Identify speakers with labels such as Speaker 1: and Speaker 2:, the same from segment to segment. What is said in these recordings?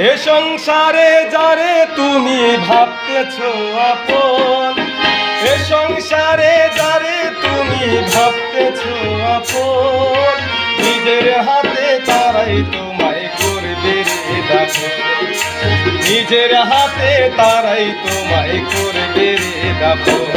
Speaker 1: এ সংসারে যারে তুমি ভাবতেছো আপন, এ সংসারে যারে তুমি ভাবতেছো আপন, নিজের হাতে তারাই তোমায় করবে রে দাফন, নিজের হাতে তারাই তোমায় করবে রে দাফন।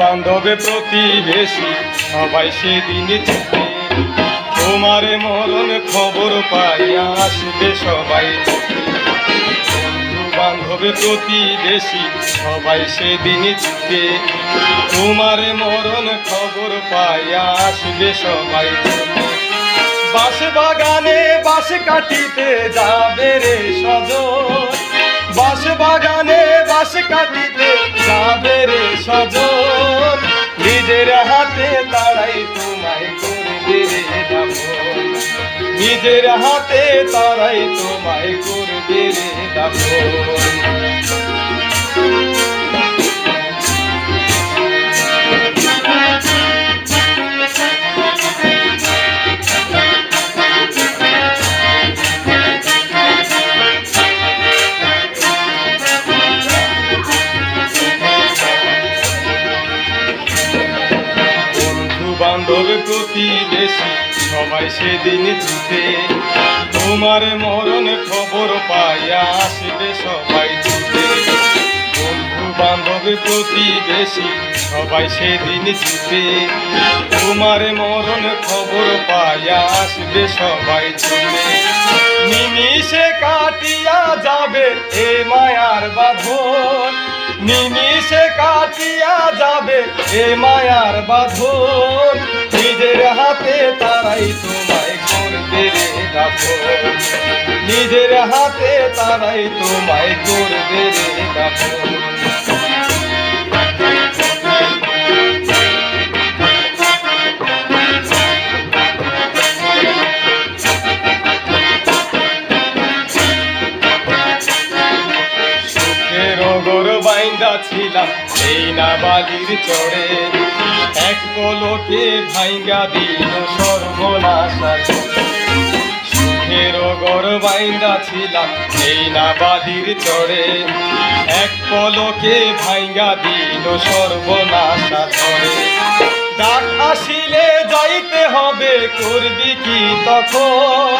Speaker 1: বান্ধবে প্রতিবেশী সবাই সেদিন ছুটে, তোমার মরণ খবর পাইয়া আসবে সবাই ছুটে। বন্ধু বান্ধবে প্রতিবেশী সবাই সেদিন ছুটে, তোমার মরণ খবর পাইয়া আসবে সবাই ছুটে। বাঁশ বাগানে বাঁশ কাটিতে যাবে রে সজন, বাঁশ বাগানে বাঁশ কাটিতে যাবে রে সজন, নিজের হাতে তারাই তোমায় করবে রে দাফন, নিজের হাতে তারাই তোমায় করবে রে দাফন। বান্ধব প্রতিবেশী সবাই সেদিন ছুটে, তোমার মরণ খবর পাইয়া আসবে সবাই ছুটে। বন্ধু বান্ধব প্রতিবেশী সবাই সেদিন ছুটে, তোমার মরণ খবর পাইয়া আসবে সবাই ছুটে। নিমিষে কাটিয়া যাবে এ মায়ার বাঁধন, নিমিষে কাটিয়া যাবে এ মায়ার বাঁধন, নিজের হাতে তারাই তোমায় করবে রে দাফন, নিজের হাতে তারাই তোমায় করবে রে দাফন। বাইন্দা ছিলাম এই না বালির চড়ে, এক পলকে ভাইঙ্গা দিল সর্বনাশা। সুখের গড় বাইন্দা ছিলাম এই না বালির চড়ে, এক পলকে ভাইঙ্গা দিল সর্বনাশা ধরে। ডাক আসিলে যাইতে হবে করবি কি তখন,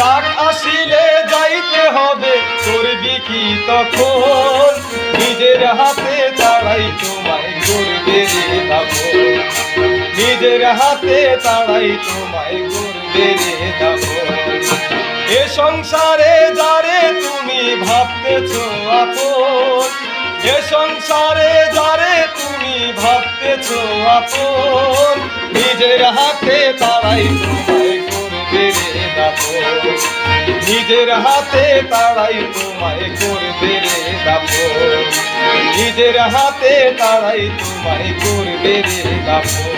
Speaker 1: ডাক আসিলে যাইতে হবে করবি কি তখন, নিজের হাতে তারাই তোমায় করবে রে দাফন, নিজের হাতে তারাই তোমায় করবে রে দাফন। এ সংসারে যারে তুমি ভাবতেছো আপন, এ সংসারে যারে তুমি ভাবতেছো আপন, নিজের হাতে তারাই তোমায় করবে রে দাফন, নিজের হাতে তারাই তোমায় করবে রে দাফন, নিজের হাতে তারাই তোমায় করবে রে দাফন।